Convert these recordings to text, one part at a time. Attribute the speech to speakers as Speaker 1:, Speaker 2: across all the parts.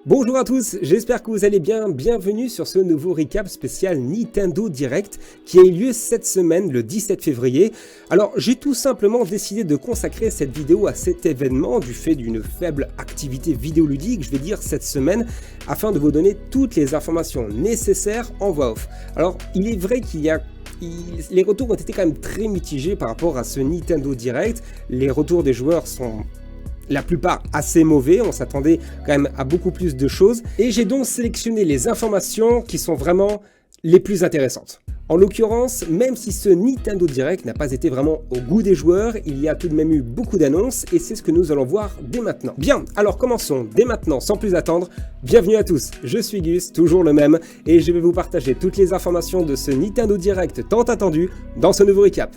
Speaker 1: Bonjour à tous, j'espère que vous allez bien, bienvenue sur ce nouveau recap spécial Nintendo Direct qui a eu lieu cette semaine le 17 février. Alors j'ai tout simplement décidé de consacrer cette vidéo à cet événement du fait d'une faible activité vidéoludique, je vais dire cette semaine, afin de vous donner toutes les informations nécessaires en voix off. Alors il est vrai les retours ont été quand même très mitigés par rapport à ce Nintendo Direct, les retours des joueurs sont la plupart assez mauvais, on s'attendait quand même à beaucoup plus de choses, et j'ai donc sélectionné les informations qui sont vraiment les plus intéressantes. En l'occurrence, même si ce Nintendo Direct n'a pas été vraiment au goût des joueurs, il y a tout de même eu beaucoup d'annonces, et c'est ce que nous allons voir dès maintenant. Bien, alors commençons dès maintenant, sans plus attendre. Bienvenue à tous, je suis Gus, toujours le même, et je vais vous partager toutes les informations de ce Nintendo Direct tant attendu dans ce nouveau recap.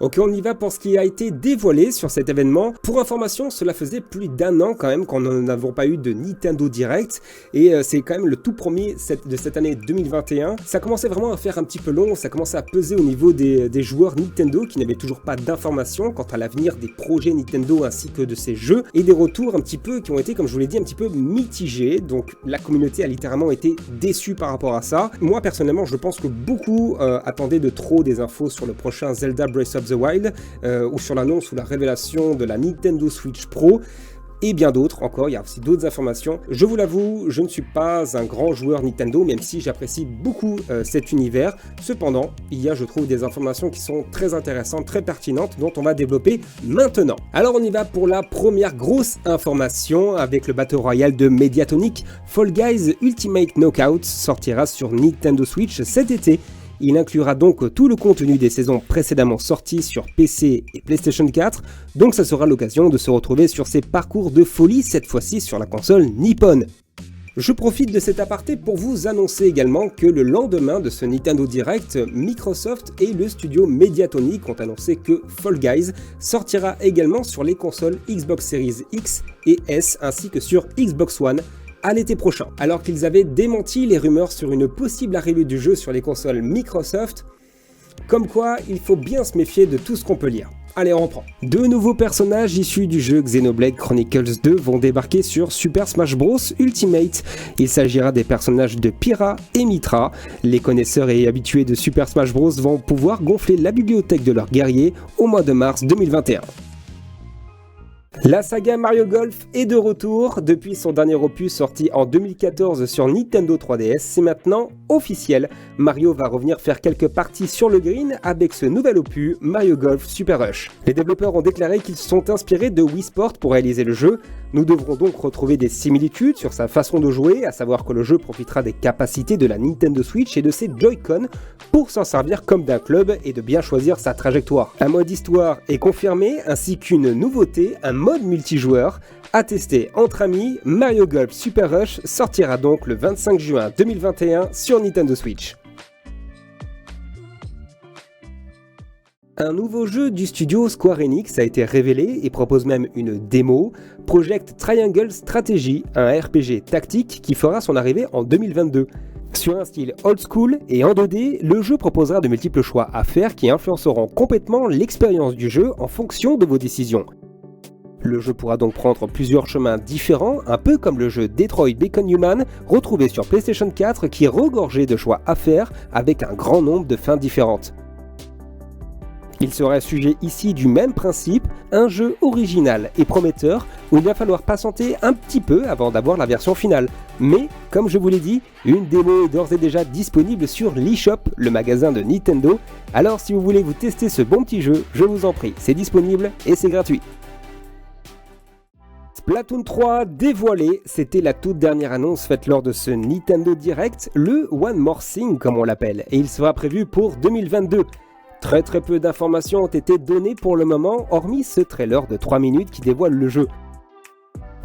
Speaker 1: Ok, on y va pour ce qui a été dévoilé sur cet événement. Pour information, cela faisait plus d'un an quand même qu'on n'avons pas eu de Nintendo Direct et c'est quand même le tout premier de cette année 2021. Ça commençait vraiment à faire un petit peu long, ça commençait à peser au niveau des joueurs Nintendo qui n'avaient toujours pas d'informations quant à l'avenir des projets Nintendo ainsi que de ces jeux et des retours un petit peu qui ont été, comme je vous l'ai dit, un petit peu mitigés. Donc la communauté a littéralement été déçue par rapport à ça. Moi personnellement, je pense que beaucoup attendaient de trop des infos sur le prochain Zelda Breath of the Wild ou sur l'annonce ou la révélation de la Nintendo Switch Pro et bien d'autres encore, il y a aussi d'autres informations. Je vous l'avoue, je ne suis pas un grand joueur Nintendo, même si j'apprécie beaucoup cet univers. Cependant, il y a, je trouve, des informations qui sont très intéressantes, très pertinentes, dont on va développer maintenant. Alors on y va pour la première grosse information avec le Battle Royale de Mediatonic. Fall Guys Ultimate Knockout sortira sur Nintendo Switch cet été. Il inclura donc tout le contenu des saisons précédemment sorties sur PC et PlayStation 4, donc ça sera l'occasion de se retrouver sur ces parcours de folie, cette fois-ci sur la console Nippon. Je profite de cet aparté pour vous annoncer également que le lendemain de ce Nintendo Direct, Microsoft et le studio Mediatonic ont annoncé que Fall Guys sortira également sur les consoles Xbox Series X et S ainsi que sur Xbox One à l'été prochain. Alors qu'ils avaient démenti les rumeurs sur une possible arrivée du jeu sur les consoles Microsoft, comme quoi il faut bien se méfier de tout ce qu'on peut lire. Allez, on reprend. Deux nouveaux personnages issus du jeu Xenoblade Chronicles 2 vont débarquer sur Super Smash Bros Ultimate. Il s'agira des personnages de Pyra et Mythra. Les connaisseurs et habitués de Super Smash Bros vont pouvoir gonfler la bibliothèque de leurs guerriers au mois de mars 2021. La saga Mario Golf est de retour. Depuis son dernier opus sorti en 2014 sur Nintendo 3DS, c'est maintenant officiel. Mario va revenir faire quelques parties sur le green avec ce nouvel opus Mario Golf Super Rush. Les développeurs ont déclaré qu'ils se sont inspirés de Wii Sport pour réaliser le jeu. Nous devrons donc retrouver des similitudes sur sa façon de jouer, à savoir que le jeu profitera des capacités de la Nintendo Switch et de ses Joy-Con pour s'en servir comme d'un club et de bien choisir sa trajectoire. Un mode histoire est confirmé ainsi qu'une nouveauté, un mode multijoueur à tester entre amis. Mario Golf Super Rush sortira donc le 25 juin 2021 sur Nintendo Switch. Un nouveau jeu du studio Square Enix a été révélé et propose même une démo, Project Triangle Strategy, un RPG tactique qui fera son arrivée en 2022. Sur un style old school et en 2D, le jeu proposera de multiples choix à faire qui influenceront complètement l'expérience du jeu en fonction de vos décisions. Le jeu pourra donc prendre plusieurs chemins différents, un peu comme le jeu Detroit Become Human, retrouvé sur PlayStation 4 qui est regorgé de choix à faire avec un grand nombre de fins différentes. Il sera sujet ici du même principe, un jeu original et prometteur où il va falloir patienter un petit peu avant d'avoir la version finale. Mais, comme je vous l'ai dit, une démo est d'ores et déjà disponible sur l'eShop, le magasin de Nintendo. Alors si vous voulez vous tester ce bon petit jeu, je vous en prie, c'est disponible et c'est gratuit. Splatoon 3 dévoilé, c'était la toute dernière annonce faite lors de ce Nintendo Direct, le One More Thing comme on l'appelle, et il sera prévu pour 2022. Très peu d'informations ont été données pour le moment, hormis ce trailer de 3 minutes qui dévoile le jeu.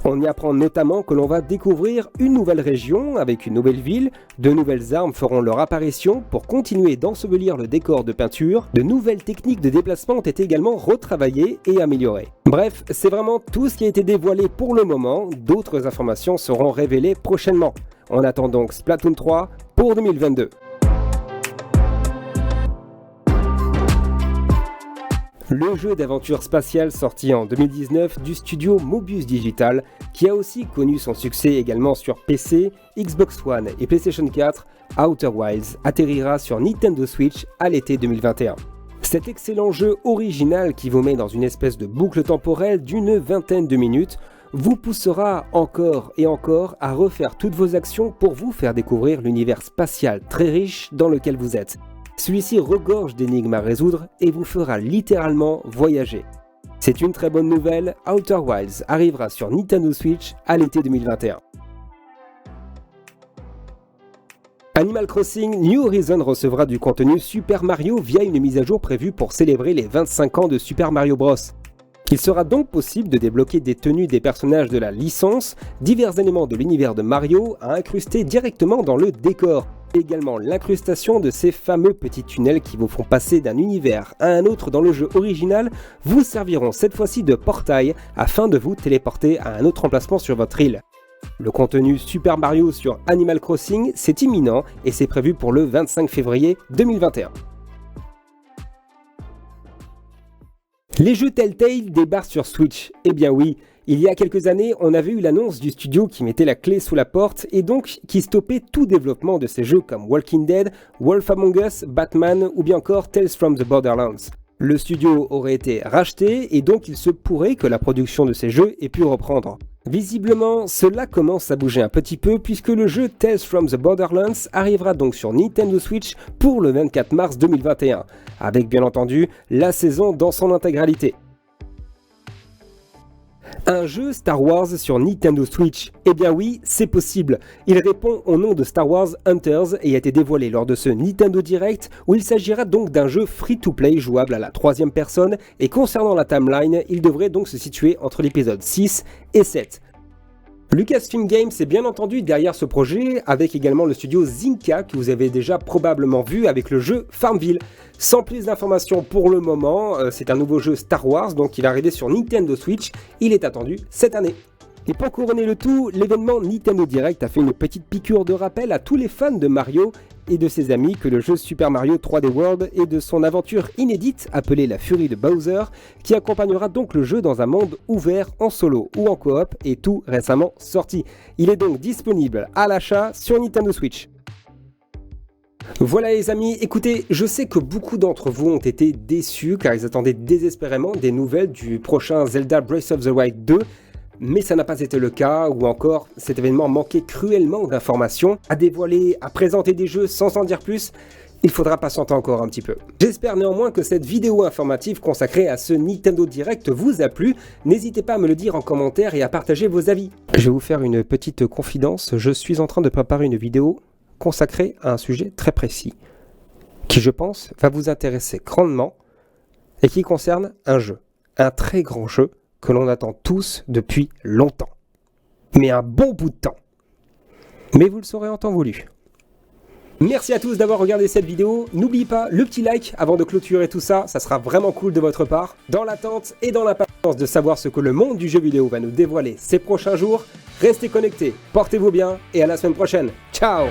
Speaker 1: On y apprend notamment que l'on va découvrir une nouvelle région avec une nouvelle ville, de nouvelles armes feront leur apparition pour continuer d'ensevelir le décor de peinture, de nouvelles techniques de déplacement ont été également retravaillées et améliorées. Bref, c'est vraiment tout ce qui a été dévoilé pour le moment, d'autres informations seront révélées prochainement. On attend donc Splatoon 3 pour 2022. Le jeu d'aventure spatiale sorti en 2019 du studio Mobius Digital, qui a aussi connu son succès également sur PC, Xbox One et PlayStation 4, Outer Wilds atterrira sur Nintendo Switch à l'été 2021. Cet excellent jeu original qui vous met dans une espèce de boucle temporelle d'une vingtaine de minutes vous poussera encore et encore à refaire toutes vos actions pour vous faire découvrir l'univers spatial très riche dans lequel vous êtes. Celui-ci regorge d'énigmes à résoudre et vous fera littéralement voyager. C'est une très bonne nouvelle, Outer Wilds arrivera sur Nintendo Switch à l'été 2021. Animal Crossing New Horizons recevra du contenu Super Mario via une mise à jour prévue pour célébrer les 25 ans de Super Mario Bros. Il sera donc possible de débloquer des tenues des personnages de la licence, divers éléments de l'univers de Mario à incruster directement dans le décor. Également l'incrustation de ces fameux petits tunnels qui vous font passer d'un univers à un autre dans le jeu original vous serviront cette fois-ci de portail afin de vous téléporter à un autre emplacement sur votre île. Le contenu Super Mario sur Animal Crossing, c'est imminent et c'est prévu pour le 25 février 2021. Les jeux Telltale débarquent sur Switch. Eh bien oui, il y a quelques années, on avait eu l'annonce du studio qui mettait la clé sous la porte et donc qui stoppait tout développement de ces jeux comme Walking Dead, Wolf Among Us, Batman ou bien encore Tales from the Borderlands. Le studio aurait été racheté et donc il se pourrait que la production de ces jeux ait pu reprendre. Visiblement, cela commence à bouger un petit peu puisque le jeu Tales from the Borderlands arrivera donc sur Nintendo Switch pour le 24 mars 2021, avec bien entendu la saison dans son intégralité. Un jeu Star Wars sur Nintendo Switch? Eh bien oui, c'est possible. Il répond au nom de Star Wars Hunters et a été dévoilé lors de ce Nintendo Direct où il s'agira donc d'un jeu free-to-play jouable à la troisième personne et concernant la timeline, il devrait donc se situer entre l'épisode 6 et 7. Lucasfilm Games est bien entendu derrière ce projet, avec également le studio Zynka que vous avez déjà probablement vu avec le jeu Farmville. Sans plus d'informations pour le moment, c'est un nouveau jeu Star Wars, donc il est arrivé sur Nintendo Switch, il est attendu cette année. Et pour couronner le tout, l'événement Nintendo Direct a fait une petite piqûre de rappel à tous les fans de Mario et de ses amis que le jeu Super Mario 3D World et de son aventure inédite appelée la Furie de Bowser, qui accompagnera donc le jeu dans un monde ouvert en solo ou en coop et tout récemment sorti. Il est donc disponible à l'achat sur Nintendo Switch. Voilà les amis, écoutez, je sais que beaucoup d'entre vous ont été déçus car ils attendaient désespérément des nouvelles du prochain Zelda Breath of the Wild 2, mais ça n'a pas été le cas, ou encore cet événement manquait cruellement d'informations, à dévoiler, à présenter des jeux sans en dire plus. Il faudra patienter encore un petit peu. J'espère néanmoins que cette vidéo informative consacrée à ce Nintendo Direct vous a plu. N'hésitez pas à me le dire en commentaire et à partager vos avis. Je vais vous faire une petite confidence, je suis en train de préparer une vidéo consacrée à un sujet très précis, qui je pense va vous intéresser grandement, et qui concerne un jeu, un très grand jeu, que l'on attend tous depuis longtemps. Mais un bon bout de temps. Mais vous le saurez en temps voulu. Merci à tous d'avoir regardé cette vidéo. N'oubliez pas le petit like avant de clôturer tout ça, ça sera vraiment cool de votre part. Dans l'attente et dans l'impatience de savoir ce que le monde du jeu vidéo va nous dévoiler ces prochains jours, restez connectés, portez-vous bien et à la semaine prochaine. Ciao!